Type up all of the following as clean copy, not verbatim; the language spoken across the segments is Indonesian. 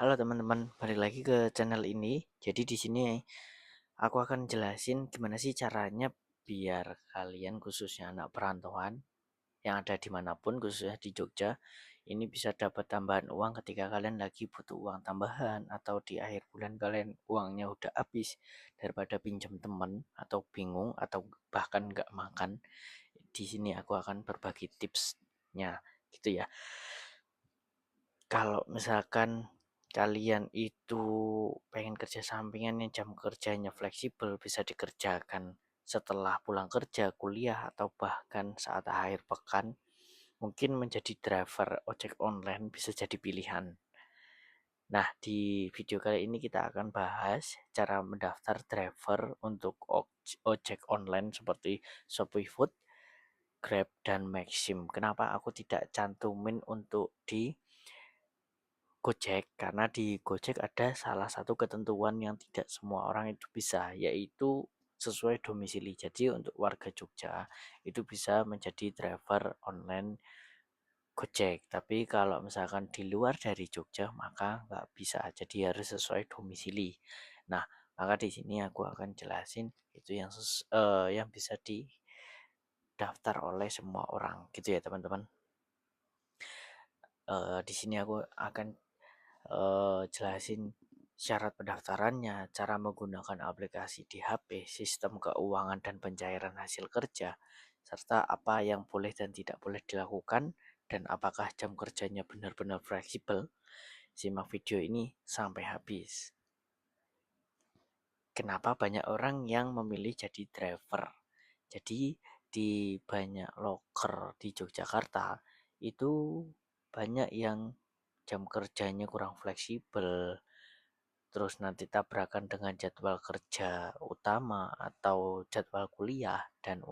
Halo teman-teman, balik lagi ke channel ini. Jadi di sini aku akan jelasin gimana sih caranya biar kalian khususnya anak perantauan yang ada dimanapun, khususnya di Jogja, ini bisa dapat tambahan uang ketika kalian lagi butuh uang tambahan atau di akhir bulan kalian uangnya udah habis daripada pinjam teman atau bingung atau bahkan nggak makan. Di sini aku akan berbagi tipsnya gitu ya. Kalau misalkan kalian itu pengen kerja sampingan yang jam kerjanya fleksibel, bisa dikerjakan setelah pulang kerja, kuliah, atau bahkan saat akhir pekan, mungkin menjadi driver ojek online bisa jadi pilihan. Nah, di video kali ini kita akan bahas cara mendaftar driver untuk ojek online seperti Shopee Food, Grab, dan Maxim. Kenapa aku tidak cantumin untuk di Gojek? Karena di Gojek ada salah satu ketentuan yang tidak semua orang itu bisa, yaitu sesuai domisili. Jadi untuk warga Jogja itu bisa menjadi driver online Gojek. Tapi kalau misalkan di luar dari Jogja maka nggak bisa. Jadi harus sesuai domisili. Nah, maka di sini aku akan jelasin itu yang bisa didaftar oleh semua orang, gitu ya teman-teman. Di sini aku akan jelasin syarat pendaftarannya, cara menggunakan aplikasi di HP, sistem keuangan dan pencairan hasil kerja, serta apa yang boleh dan tidak boleh dilakukan, dan apakah jam kerjanya benar-benar fleksibel. Simak video ini sampai habis. Kenapa banyak orang yang memilih jadi driver? Jadi di banyak loker di Yogyakarta itu banyak yang jam kerjanya kurang fleksibel, terus nanti tabrakan dengan jadwal kerja utama atau jadwal kuliah, dan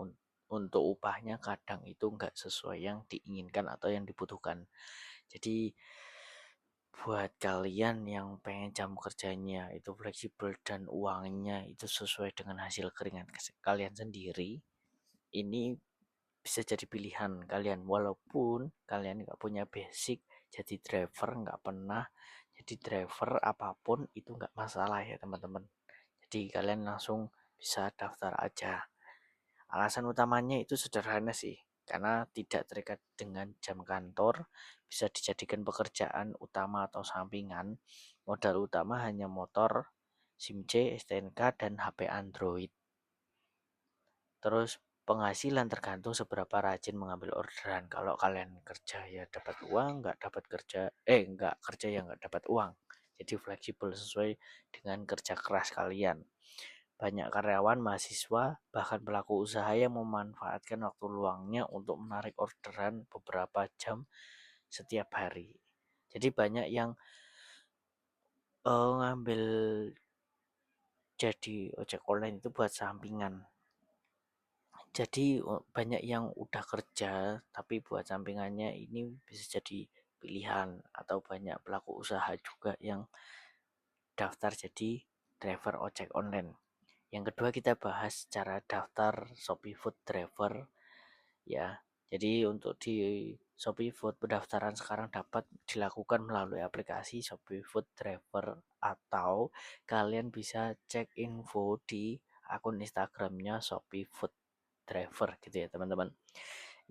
untuk upahnya kadang itu nggak sesuai yang diinginkan atau yang dibutuhkan. Jadi buat kalian yang pengen jam kerjanya itu fleksibel dan uangnya itu sesuai dengan hasil keringat kalian sendiri, ini bisa jadi pilihan kalian walaupun kalian nggak punya basic jadi driver, nggak pernah jadi driver apapun, itu nggak masalah ya teman-teman. Jadi kalian langsung bisa daftar aja. Alasan utamanya itu sederhana sih, karena tidak terikat dengan jam kantor, bisa dijadikan pekerjaan utama atau sampingan. Modal utama hanya motor, SIM C, STNK, dan HP Android. Terus penghasilan tergantung seberapa rajin mengambil orderan. Kalau kalian kerja ya dapat uang, nggak kerja ya nggak dapat uang. Jadi fleksibel sesuai dengan kerja keras kalian. Banyak karyawan, mahasiswa, bahkan pelaku usaha yang memanfaatkan waktu luangnya untuk menarik orderan beberapa jam setiap hari. Jadi banyak yang ngambil jadi ojek online itu buat sampingan. Jadi banyak yang udah kerja tapi buat sampingannya, ini bisa jadi pilihan. Atau banyak pelaku usaha juga yang daftar jadi driver ojek online. Yang kedua kita bahas cara daftar Shopee Food Driver ya. Jadi untuk di Shopee Food pendaftaran sekarang dapat dilakukan melalui aplikasi Shopee Food Driver, atau kalian bisa cek info di akun Instagramnya Shopee Food Driver gitu ya teman-teman.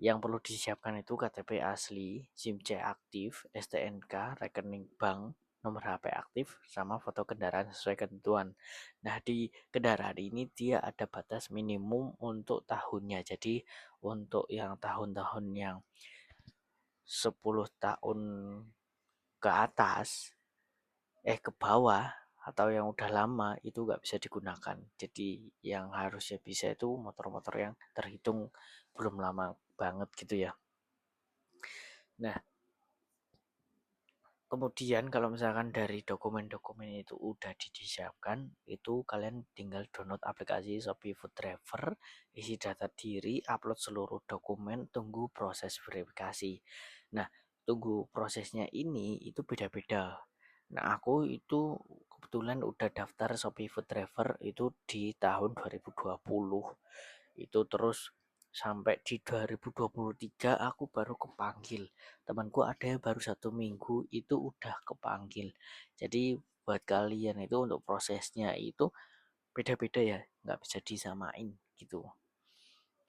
Yang perlu disiapkan itu KTP asli, SIM C aktif, STNK, rekening bank, nomor HP aktif, sama foto kendaraan sesuai ketentuan. Nah, di kendaraan ini dia ada batas minimum untuk tahunnya. Jadi untuk yang tahun-tahun yang 10 tahun ke atas, ke bawah, atau yang udah lama itu nggak bisa digunakan. Jadi yang harusnya bisa itu motor-motor yang terhitung belum lama banget gitu ya. Nah, kemudian kalau misalkan dari dokumen-dokumen itu udah disiapkan, itu kalian tinggal download aplikasi Shopee Food Driver, isi data diri, upload seluruh dokumen, tunggu proses verifikasi. Nah, tunggu prosesnya ini itu beda-beda. Nah, aku itu kebetulan udah daftar Shopee Food Driver itu di tahun 2020. Itu terus sampai di 2023 aku baru kepanggil. Temanku ada yang baru 1 minggu itu udah kepanggil. Jadi buat kalian itu untuk prosesnya itu beda-beda ya, nggak bisa disamain gitu.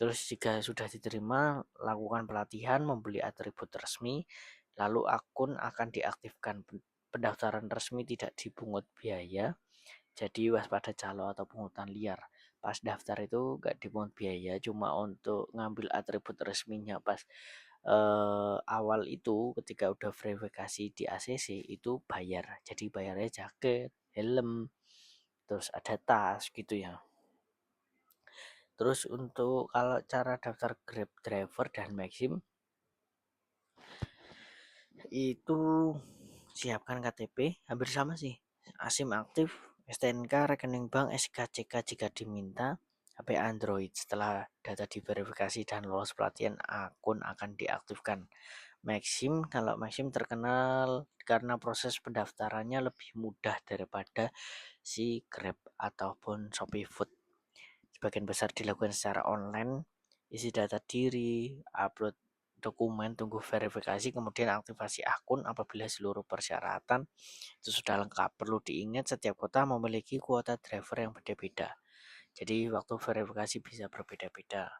Terus jika sudah diterima, lakukan pelatihan, membeli atribut resmi, lalu akun akan diaktifkan. Pendaftaran resmi tidak dipungut biaya, jadi waspada calo atau pungutan liar. Pas daftar itu nggak dipungut biaya, cuma untuk ngambil atribut resminya pas awal itu ketika udah verifikasi di ACC itu bayar. Jadi bayarnya jaket, helm, terus ada tas gitu ya. Terus untuk kalau cara daftar Grab driver dan Maxim itu siapkan KTP, hampir sama sih. SIM aktif, STNK, rekening bank, SKCK jika diminta, HP Android. Setelah data diverifikasi dan lolos pelatihan, akun akan diaktifkan. Maxim, kalau Maxim terkenal karena proses pendaftarannya lebih mudah daripada si Grab ataupun Shopee Food. Sebagian besar dilakukan secara online, isi data diri, upload dokumen, tunggu verifikasi, kemudian aktivasi akun apabila seluruh persyaratan itu sudah lengkap. Perlu diingat setiap kota memiliki kuota driver yang berbeda-beda. Jadi waktu verifikasi bisa berbeda-beda.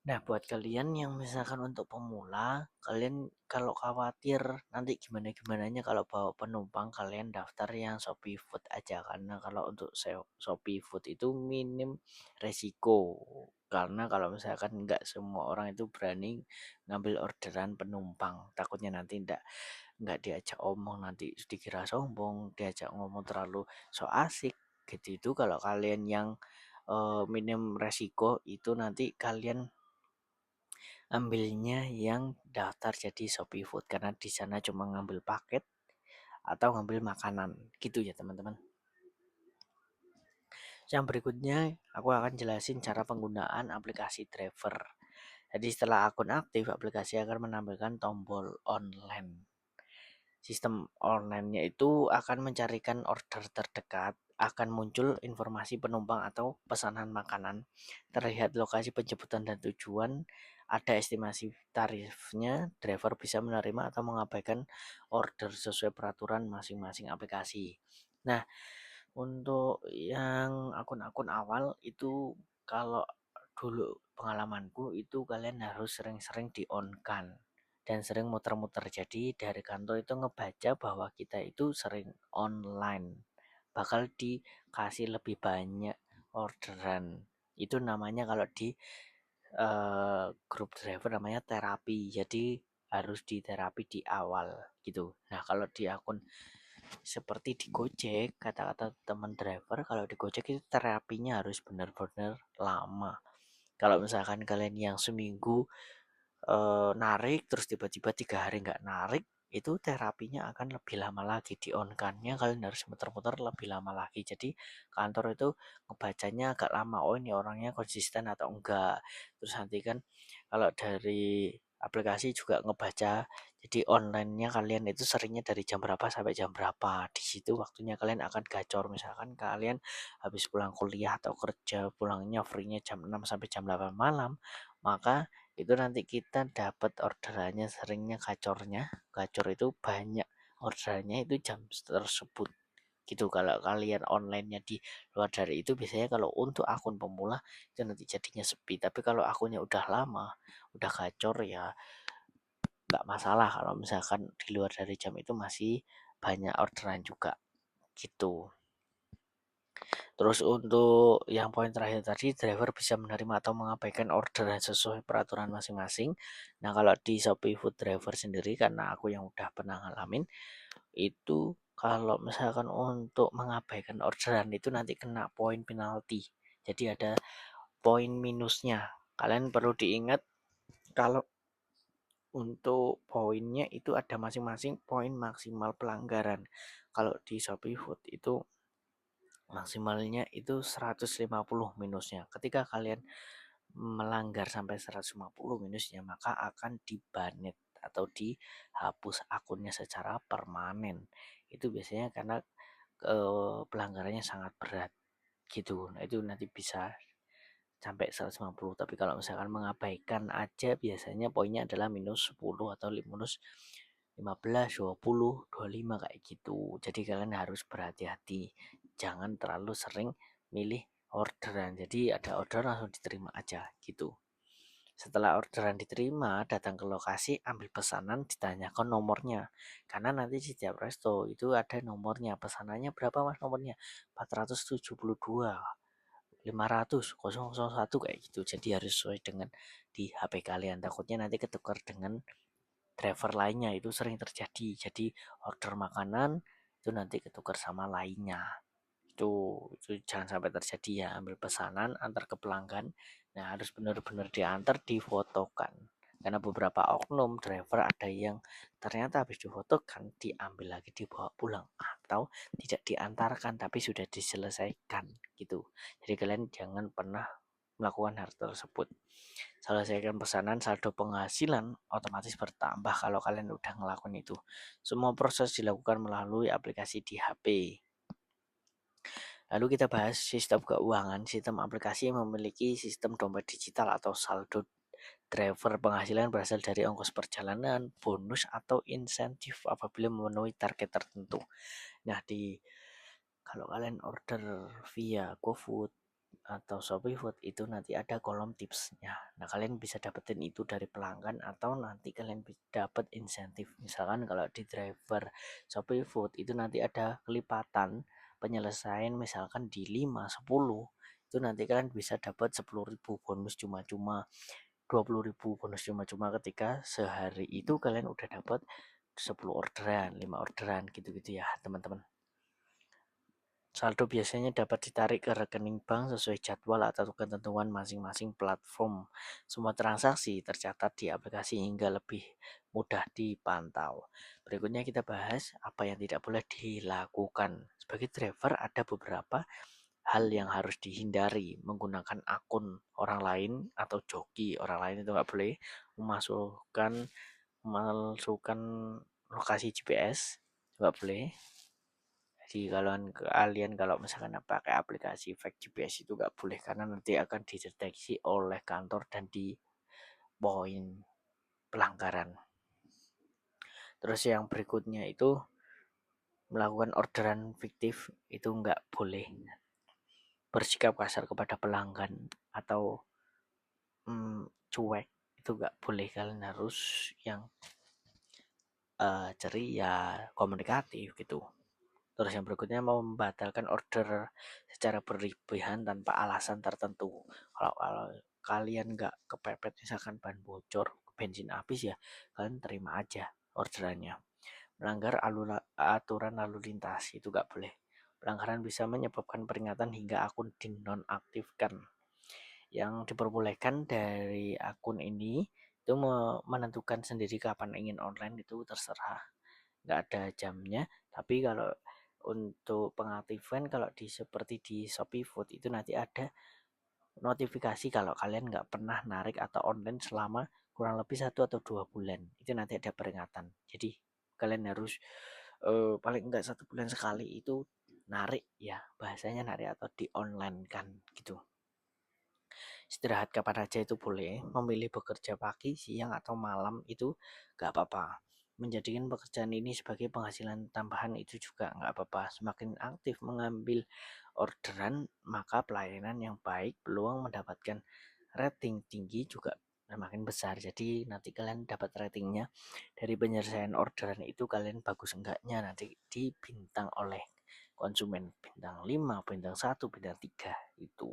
Nah, buat kalian yang misalkan untuk pemula, kalian kalau khawatir nanti gimana-gimananya kalau bawa penumpang, kalian daftar yang Shopee Food aja. Karena kalau untuk Shopee Food itu minim resiko. Karena kalau misalkan nggak semua orang itu berani ngambil orderan penumpang. Takutnya nanti nggak diajak omong, nanti dikira sombong, diajak ngomong terlalu so asik. Gitu itu kalau kalian yang minim resiko itu nanti kalian ambilnya yang daftar jadi Shopee Food karena di sana cuma ngambil paket atau ngambil makanan gitu ya teman-teman. Yang berikutnya aku akan jelasin cara penggunaan aplikasi driver. Jadi setelah akun aktif, aplikasi akan menampilkan tombol online. Sistem online-nya itu akan mencarikan order terdekat, akan muncul informasi penumpang atau pesanan makanan, terlihat lokasi penjemputan dan tujuan, ada estimasi tarifnya, driver bisa menerima atau mengabaikan order sesuai peraturan masing-masing aplikasi. Nah, untuk yang akun-akun awal itu kalau dulu pengalamanku itu kalian harus sering-sering di-on-kan dan sering muter-muter. Jadi dari kantor itu ngebaca bahwa kita itu sering online, bakal dikasih lebih banyak orderan. Itu namanya kalau di grup driver namanya terapi. Jadi harus di terapi di awal gitu. Nah, kalau di akun seperti di Gojek, kata-kata teman driver, kalau di Gojek itu terapinya harus benar-benar lama. Kalau misalkan kalian yang seminggu narik terus tiba-tiba 3 hari nggak narik, itu terapinya akan lebih lama lagi. Di on kan-nya kalian harus muter-muter lebih lama lagi. Jadi kantor itu ngebacanya agak lama, oh ini orangnya konsisten atau enggak. Terus nanti kan kalau dari aplikasi juga ngebaca, jadi online-nya kalian itu seringnya dari jam berapa sampai jam berapa. Di situ waktunya kalian akan gacor. Misalkan kalian habis pulang kuliah atau kerja, pulangnya free-nya jam 6 sampai jam 8 malam, maka itu nanti kita dapat orderannya seringnya gacor itu banyak orderannya itu jam tersebut gitu. Kalau kalian onlinenya di luar dari itu biasanya kalau untuk akun pemula itu nanti jadinya sepi, tapi kalau akunnya udah lama udah gacor ya nggak masalah kalau misalkan di luar dari jam itu masih banyak orderan juga gitu. Terus untuk yang poin terakhir tadi, driver bisa menerima atau mengabaikan orderan sesuai peraturan masing-masing. Nah, kalau di Shopee Food Driver sendiri, karena aku yang udah pernah ngalamin, itu kalau misalkan untuk mengabaikan orderan itu nanti kena poin penalti. Jadi ada poin minusnya. Kalian perlu diingat kalau untuk poinnya itu ada masing-masing poin maksimal pelanggaran. Kalau di Shopee Food itu maksimalnya itu 150 minusnya. Ketika kalian melanggar sampai 150 minusnya, maka akan dibanet atau dihapus akunnya secara permanen. Itu biasanya karena pelanggarannya sangat berat gitu. Nah, itu nanti bisa sampai 150. Tapi kalau misalkan mengabaikan aja biasanya poinnya adalah minus 10 atau minus 15, 20, 25 kayak gitu. Jadi kalian harus berhati-hati. Jangan terlalu sering milih orderan. Jadi ada order langsung diterima aja gitu. Setelah orderan diterima, datang ke lokasi, ambil pesanan, ditanyakan nomornya. Karena nanti di setiap resto itu ada nomornya. Pesanannya berapa mas nomornya? 472, 500, 001 kayak gitu. Jadi harus sesuai dengan di HP kalian. Takutnya nanti ketukar dengan driver lainnya, itu sering terjadi. Jadi order makanan itu nanti ketukar sama lainnya. Itu jangan sampai terjadi ya. Ambil pesanan antar ke pelanggan, nah harus benar-benar diantar, difotokan. Karena beberapa oknum driver ada yang ternyata habis difotokan diambil lagi dibawa pulang atau tidak diantarkan tapi sudah diselesaikan gitu. Jadi kalian jangan pernah melakukan hal tersebut. Selesaikan pesanan, saldo penghasilan otomatis bertambah kalau kalian udah ngelakuin itu. Semua proses dilakukan melalui aplikasi di HP. Lalu kita bahas sistem keuangan. Sistem aplikasi yang memiliki sistem dompet digital atau saldo driver. Penghasilan berasal dari ongkos perjalanan, bonus atau insentif apabila memenuhi target tertentu. Nah, kalau kalian order via GoFood atau ShopeeFood itu nanti ada kolom tipsnya. Nah, kalian bisa dapetin itu dari pelanggan atau nanti kalian dapat insentif. Misalkan kalau di driver ShopeeFood itu nanti ada kelipatan penyelesaian, misalkan di 5, 10 itu nanti kalian bisa dapat 10.000 bonus cuma-cuma, 20.000 bonus cuma-cuma ketika sehari itu kalian udah dapat 10 orderan, 5 orderan gitu-gitu ya teman-teman. Saldo biasanya dapat ditarik ke rekening bank sesuai jadwal atau ketentuan masing-masing platform. Semua transaksi tercatat di aplikasi hingga lebih mudah dipantau. Berikutnya kita bahas apa yang tidak boleh dilakukan. Sebagai driver ada beberapa hal yang harus dihindari. Menggunakan akun orang lain atau joki orang lain itu nggak boleh. Memasukkan lokasi GPS nggak boleh. Jadi kalian kalau misalkan pakai aplikasi fake GPS itu nggak boleh karena nanti akan dideteksi oleh kantor dan di poin pelanggaran. Terus yang berikutnya itu melakukan orderan fiktif itu nggak boleh. Bersikap kasar kepada pelanggan atau cuek itu nggak boleh. Kalian harus yang ceria, komunikatif gitu. Terus yang berikutnya mau membatalkan order secara berlebihan tanpa alasan tertentu. Kalau kalian nggak kepepet misalkan ban bocor, bensin habis ya, kalian terima aja orderannya. Melanggar aturan lalu lintas itu nggak boleh. Pelanggaran bisa menyebabkan peringatan hingga akun dinonaktifkan. Yang diperbolehkan dari akun ini itu menentukan sendiri kapan ingin online itu terserah, nggak ada jamnya. Tapi kalau untuk pengaktifan kalau seperti di ShopeeFood itu nanti ada notifikasi kalau kalian nggak pernah narik atau online selama kurang lebih 1 atau 2 bulan, itu nanti ada peringatan. Jadi kalian harus paling enggak 1 bulan sekali itu narik ya, bahasanya narik atau di online kan gitu. Istirahat kapan aja itu boleh, memilih bekerja pagi, siang atau malam itu nggak apa-apa. Menjadikan pekerjaan ini sebagai penghasilan tambahan itu juga nggak apa-apa. Semakin aktif mengambil orderan, maka pelayanan yang baik, peluang mendapatkan rating tinggi juga semakin besar. Jadi nanti kalian dapat ratingnya dari penyelesaian orderan itu, kalian bagus enggaknya nanti dibintang oleh konsumen, bintang 5, bintang 1, bintang 3 itu.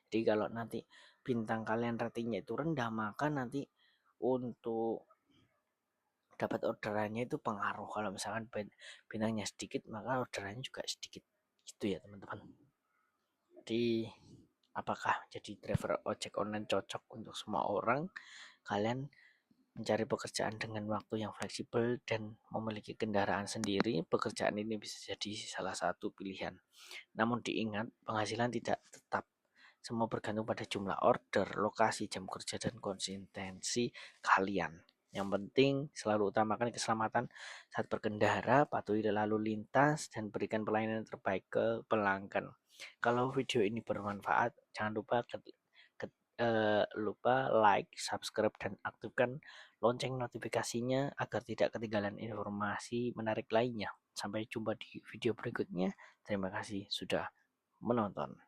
Jadi kalau nanti bintang kalian ratingnya itu rendah, maka nanti untuk dapat orderannya itu pengaruh. Kalau misalkan bintangnya sedikit, maka orderannya juga sedikit. Gitu ya teman-teman. Jadi apakah jadi driver ojek online cocok untuk semua orang? Kalian mencari pekerjaan dengan waktu yang fleksibel dan memiliki kendaraan sendiri, pekerjaan ini bisa jadi salah satu pilihan. Namun diingat, penghasilan tidak tetap. Semua bergantung pada jumlah order, lokasi, jam kerja, dan konsistensi kalian. Yang penting selalu utamakan keselamatan saat berkendara, patuhi lalu lintas, dan berikan pelayanan terbaik ke pelanggan. Kalau video ini bermanfaat, jangan lupa lupa like, subscribe, dan aktifkan lonceng notifikasinya agar tidak ketinggalan informasi menarik lainnya. Sampai jumpa di video berikutnya. Terima kasih sudah menonton.